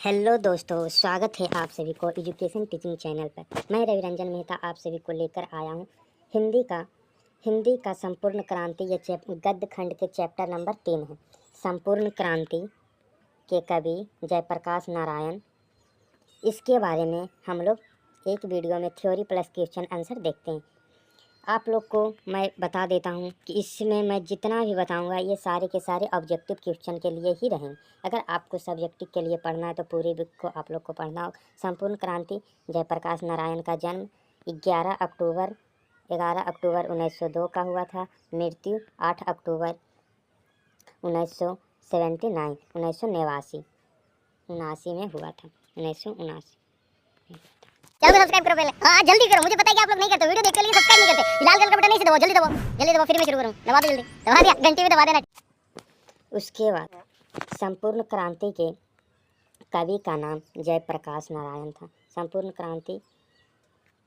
Hello दोस्तों, स्वागत है आप सभी को एजुकेशन टीचिंग चैनल पर। मैं रवि रंजन मेहता आप सभी को लेकर आया हूँ हिंदी का संपूर्ण क्रांति। ये गद्य खंड के चैप्टर नंबर 3 है। संपूर्ण क्रांति के कवि जयप्रकाश नारायण। इसके बारे में हम लोग एक वीडियो में थ्योरी प्लस क्वेश्चन आंसर देखते हैं। आप लोग को मैं बता देता हूं कि इसमें मैं जितना भी बताऊंगा ये सारे के सारे ऑब्जेक्टिव क्वेश्चन के लिए ही रहेंगे। अगर आपको सब्जेक्टिव के लिए पढ़ना है तो पूरी बुक को आप लोग को पढ़ना होगा। संपूर्ण क्रांति जयप्रकाश नारायण का जन्म 11 अक्टूबर 1902 का हुआ था। मृत्यु 8 अक्टूबर 1979 में हुआ था। 1979। चैनल को सब्सक्राइब करो पहले। हाँ जल्दी करो, मुझे पता है कि आप लोग नहीं करते, वीडियो देखते लेकिन सब्सक्राइब नहीं करते। लाल कलर का बटन नहीं से दबाओ, जल्दी दबाओ फिर मैं शुरू करूँ। दबा दो जल्दी, दबा दिया, घंटी भी दबा देना। उसके बाद संपूर्ण क्रांति के कवि का नाम जयप्रकाश नारायण था। संपूर्ण क्रांति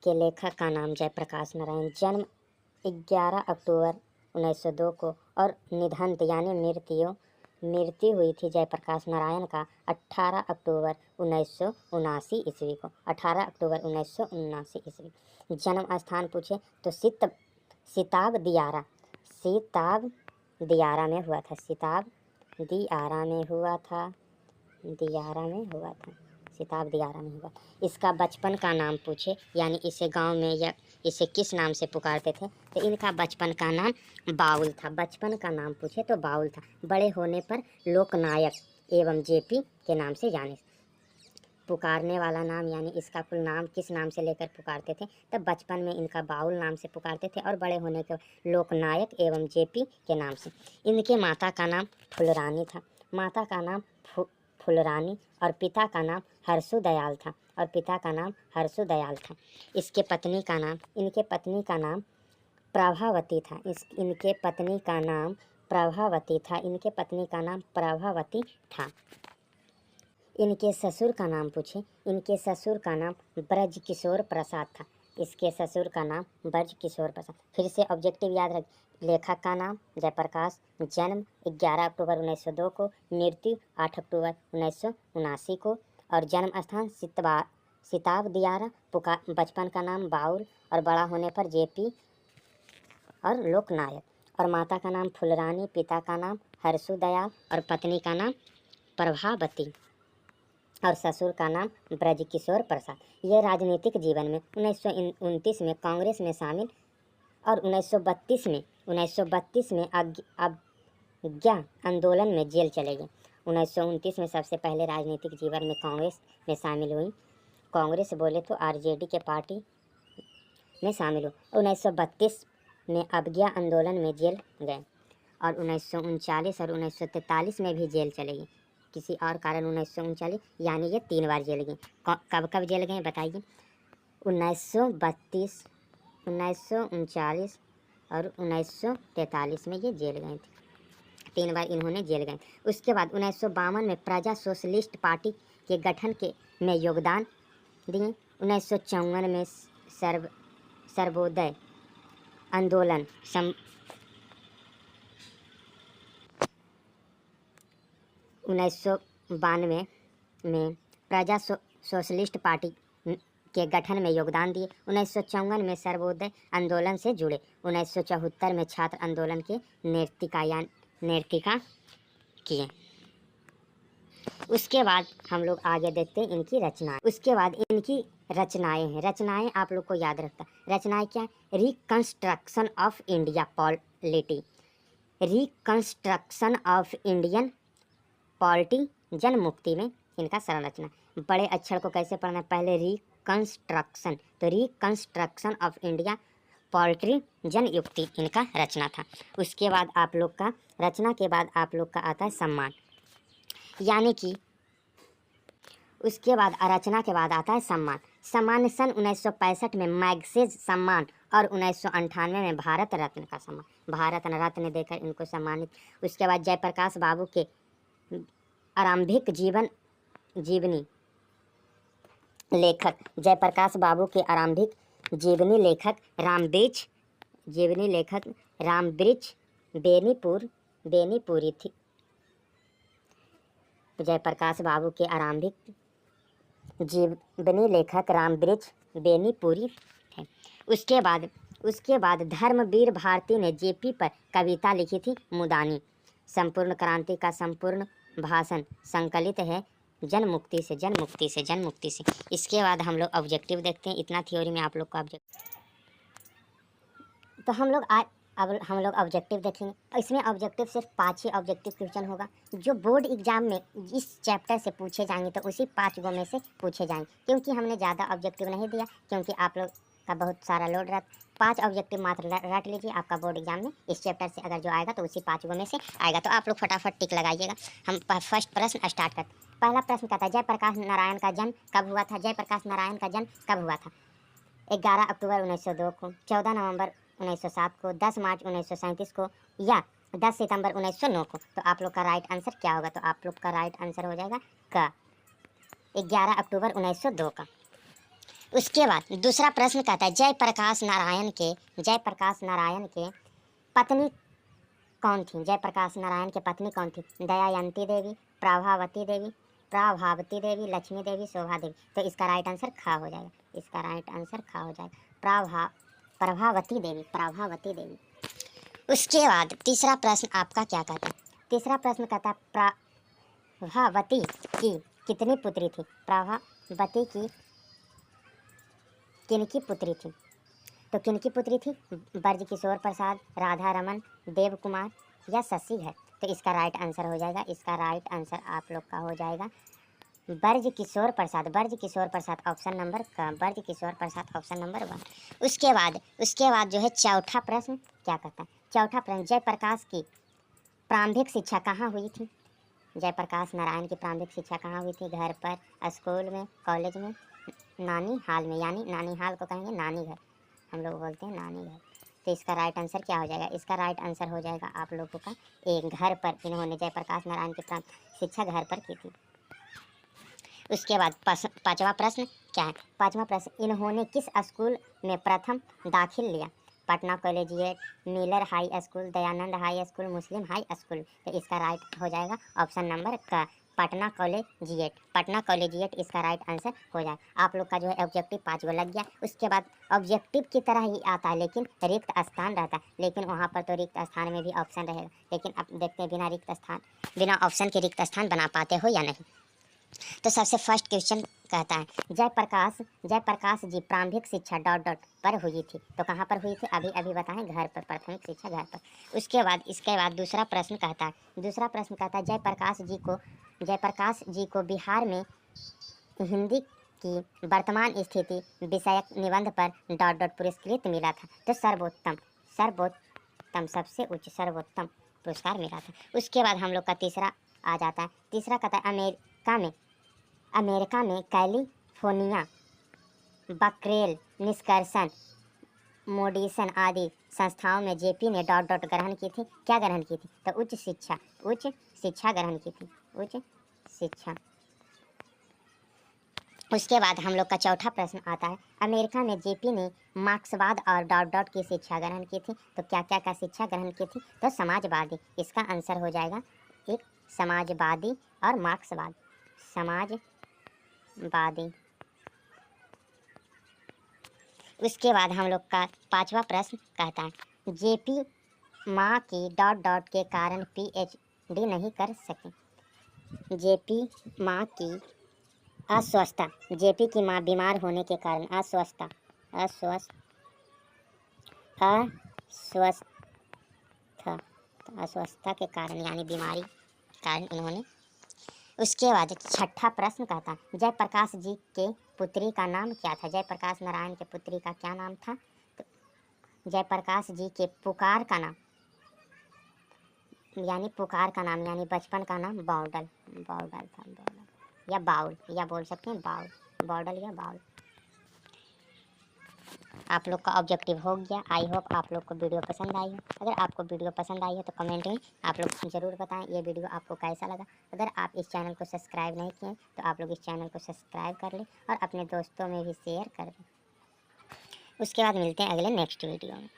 के लेखक का नाम जयप्रकाश नारायण। जन्म 11 अक्टूबर 1902 को और निधन यानी मृत्यु हुई थी जयप्रकाश नारायण का 18 अक्टूबर 1979 ईस्वी को। 18 अक्टूबर 1979 ईस्वी। जन्म स्थान पूछे तो सिताब दियारा में हुआ था। सिताब दियारा में हुआ। इसका बचपन का नाम पूछे यानी इसे गांव में या इसे किस नाम से पुकारते थे तो इनका बचपन का नाम बाउल था। बचपन का नाम पूछे तो बाउल था। बड़े होने पर लोकनायक एवं जेपी के नाम से जाने। पुकारने वाला नाम यानी इसका कुल नाम किस नाम से लेकर पुकारते थे तब बचपन में इनका बाउल नाम से पुकारते थे और बड़े होने के लोकनायक एवं जेपी के नाम से। इनके माता का नाम फुलरानी था। माता का नाम फुलरानी और पिता का नाम हरसु दयाल था। इनके पत्नी का नाम प्रभावती था। इनके ससुर का नाम पूछे। इनके ससुर का नाम ब्रजकिशोर प्रसाद था। इसके ससुर का नाम ब्रजकिशोर प्रसाद। फिर से ऑब्जेक्टिव याद रख। लेखक का नाम जयप्रकाश। जन्म 11 अक्टूबर 1902 को। मृत्यु 8 अक्टूबर 1979 को। और जन्म स्थान सिताब दियारा। बचपन का नाम बाउल और बड़ा होने पर जेपी और लोकनायक। और माता का नाम फुलरानी, पिता का नाम हरसु दयाल और पत्नी का नाम प्रभावती और ससुर का नाम ब्रजकिशोर प्रसाद। ये राजनीतिक जीवन में 1929 में कांग्रेस में शामिल और 1932 में अज्ञा आंदोलन में जेल चले गए। 1929 में सबसे पहले राजनीतिक जीवन में कांग्रेस में शामिल हुई। कांग्रेस बोले तो आरजेडी के पार्टी में शामिल हुई। 1932 में अज्ञा आंदोलन में जेल गए और 1939 और 1943 में भी जेल चले गए किसी और कारण। 1939 यानी ये 3 बार जेल गए। कब जेल गए बताइए। 1932, 1939 और 1943 में ये जेल गए थे। 3 बार इन्होंने जेल गए। उसके बाद 1952 में प्रजा सोशलिस्ट पार्टी के गठन में योगदान दिए। 1954 में सर्वोदय आंदोलन 1992 में प्रजा सोशलिस्ट पार्टी के गठन में योगदान दिए। 1954 में सर्वोदय आंदोलन से जुड़े। 1974 में छात्र आंदोलन के नेतृत्व किए। उसके बाद हम लोग आगे देखते हैं इनकी रचनाएं। उसके बाद इनकी रचनाएं हैं। रचनाएं आप लोग को याद रखता। रचनाएं क्या? Reconstruction of India polity. Reconstruction of Indian polity Jan Mukti में इनका संरचना। बड़े अक्षर को कैसे पढ़ना है? पहले रिकंस्ट्रक्शन, तो रिकंस्ट्रक्शन ऑफ इंडिया पॉलिटी जन युक्ति इनका रचना था। उसके बाद आप लोग का रचना के बाद आप लोग का आता है सम्मान, यानी कि उसके बाद रचना के बाद आता है सम्मान। सम्मान सन 1965 में मैग्सेज सम्मान और 1998 में भारत रत्न का सम्मान, भारत रत्न देकर इनको सम्मानित। उसके बाद जयप्रकाश बाबू के आरंभिक जीवनी लेखक जयप्रकाश बाबू के आरंभिक जीवनी लेखक रामवृक्ष बेनीपुरी थी। जयप्रकाश बाबू के आरंभिक जीवनी लेखक रामबृक्ष बेनीपुरी थे। उसके बाद धर्मवीर भारती ने जेपी पर कविता लिखी थी मुदानी। संपूर्ण क्रांति का संपूर्ण भाषण संकलित है जन मुक्ति से, जन मुक्ति से, जन मुक्ति से। इसके बाद हम लोग ऑब्जेक्टिव देखते हैं। इतना थ्योरी में आप लोग को ऑब्जेक्टिव, तो अब हम लोग ऑब्जेक्टिव देखेंगे। इसमें ऑब्जेक्टिव सिर्फ 5 ही ऑब्जेक्टिव क्वेश्चन होगा जो बोर्ड एग्जाम में इस चैप्टर से पूछे जाएंगे, तो उसी 5 गो में से पूछे जाएंगे। क्योंकि हमने ज़्यादा ऑब्जेक्टिव नहीं दिया, क्योंकि आप लोग का बहुत सारा लोड रहता। 5 ऑब्जेक्टिव मात्र रट लीजिए, आपका बोर्ड एग्जाम में इस चैप्टर से अगर जो आएगा तो उसी 5 गो में से आएगा। तो आप लोग फटाफट टिक लगाइएगा। हम फर्स्ट प्रश्न स्टार्ट करते हैं। पहला प्रश्न कहता है जयप्रकाश नारायण का जन्म कब हुआ था? जयप्रकाश नारायण का जन्म कब हुआ था? 11 अक्टूबर 1902 को, 14 नवंबर 1907 को, 10 मार्च 1937 को, या 10 सितंबर 1909 को। तो आप लोग का राइट आंसर क्या होगा? तो आप लोग का राइट आंसर हो जाएगा का 11 अक्टूबर 1902 का। उसके बाद दूसरा प्रश्न कहता है जयप्रकाश नारायण के पत्नी कौन थी? जयप्रकाश नारायण की पत्नी कौन थी? दयायंती देवी, प्रभावती देवी, लक्ष्मी देवी, शोभा देवी। तो इसका राइट आंसर खा हो जाएगा। इसका राइट आंसर खा हो जाएगा, प्रभावती देवी। उसके बाद तीसरा प्रश्न आपका क्या कहता है? तीसरा प्रश्न कहता है प्रभावती की कितनी पुत्री थी? प्रभावती की किनकी पुत्री थी? तो किनकी पुत्री थी? ब्रजकिशोर प्रसाद, राधा रमन, देव कुमार या शशि घई। तो इसका राइट आंसर हो जाएगा, इसका राइट आंसर आप लोग का हो जाएगा ब्रजकिशोर प्रसाद ऑप्शन नंबर का, ब्रजकिशोर प्रसाद ऑप्शन नंबर 1। उसके बाद जो है चौथा प्रश्न क्या कहता है? चौथा प्रश्न जयप्रकाश की प्रारंभिक शिक्षा कहाँ हुई थी? जयप्रकाश नारायण की प्रारंभिक शिक्षा कहाँ हुई थी? घर पर, स्कूल में, कॉलेज में, नानी हाल में। यानी नानी हाल को कहेंगे नानी घर, हम लोग बोलते हैं नानी घर। तो इसका राइट आंसर क्या हो जाएगा? इसका राइट आंसर हो जाएगा आप लोगों का एक घर पर। इन्होंने जयप्रकाश नारायण की प्रारंभिक शिक्षा घर पर की थी। उसके बाद पांचवा प्रश्न क्या है? पांचवा प्रश्न इन्होंने किस स्कूल में प्रथम दाखिल लिया? Patna collegiate, Miller high school, Dayanand high school, Muslim high school. तो इसका राइट हो जाएगा ऑप्शन नंबर का पटना कॉलेजिएट इसका राइट आंसर हो जाए। आप लोग का जो है ऑब्जेक्टिव 5 गो लग गया। उसके बाद ऑब्जेक्टिव की तरह ही आता है, लेकिन रिक्त स्थान रहता है। लेकिन वहाँ पर तो रिक्त स्थान में भी ऑप्शन रहेगा, लेकिन अब देखते हैं बिना ऑप्शन के रिक्त स्थान बना पाते हो या नहीं। तो सबसे फर्स्ट क्वेश्चन कहता है जयप्रकाश जी प्रारंभिक शिक्षा ... पर हुई थी। तो कहाँ पर हुई थी? अभी बताएं, घर पर, प्राथमिक शिक्षा घर पर। इसके बाद दूसरा प्रश्न कहता है जयप्रकाश जी को बिहार में हिंदी की वर्तमान स्थिति विषयक निबंध पर ... पुरस्कृत मिला था। तो सर्वोत्तम सबसे उच्च सर्वोत्तम पुरस्कार मिला था। उसके बाद हम लोग का तीसरा आ जाता है। तीसरा कहता है अमेरिका में कैलिफोर्निया, बकरेल, निष्कर्षण, मोडिसन आदि संस्थाओं में जेपी ने ... ग्रहण की थी। क्या ग्रहण की थी? तो उच्च शिक्षा ग्रहण की थी, उच्च शिक्षा। उसके बाद हम लोग का चौथा प्रश्न आता है अमेरिका में जेपी ने मार्क्सवाद और ... की शिक्षा ग्रहण की थी। तो क्या क्या का शिक्षा ग्रहण की थी? तो समाजवादी। इसका आंसर हो जाएगा एक समाजवादी और मार्क्सवाद, समाजवादी। उसके बाद हम लोग का पांचवा प्रश्न कहता है जेपी माँ की ... के कारण पीएचडी नहीं कर सके। जेपी माँ की अस्वस्थता, जेपी की माँ बीमार होने के कारण अस्वस्थता के कारण यानी बीमारी कारण इन्होंने। उसके बाद छठा प्रश्न कहता है जयप्रकाश जी के पुत्री का नाम क्या था? जयप्रकाश नारायण के पुत्री का क्या नाम था? तो जयप्रकाश जी के पुकार का नाम यानी बचपन का नाम बाउडल था, या बाउल, या बोल सकते हैं बाउडल या बाउल। आप लोग का ऑब्जेक्टिव हो गया। आई होप आप लोग को वीडियो पसंद आई हो। अगर आपको वीडियो पसंद आई हो तो कमेंट में आप लोग ज़रूर बताएं ये वीडियो आपको कैसा लगा। अगर आप इस चैनल को सब्सक्राइब नहीं किए तो आप लोग इस चैनल को सब्सक्राइब कर लें और अपने दोस्तों में भी शेयर कर दें। उसके बाद मिलते हैं अगले नेक्स्ट वीडियो में।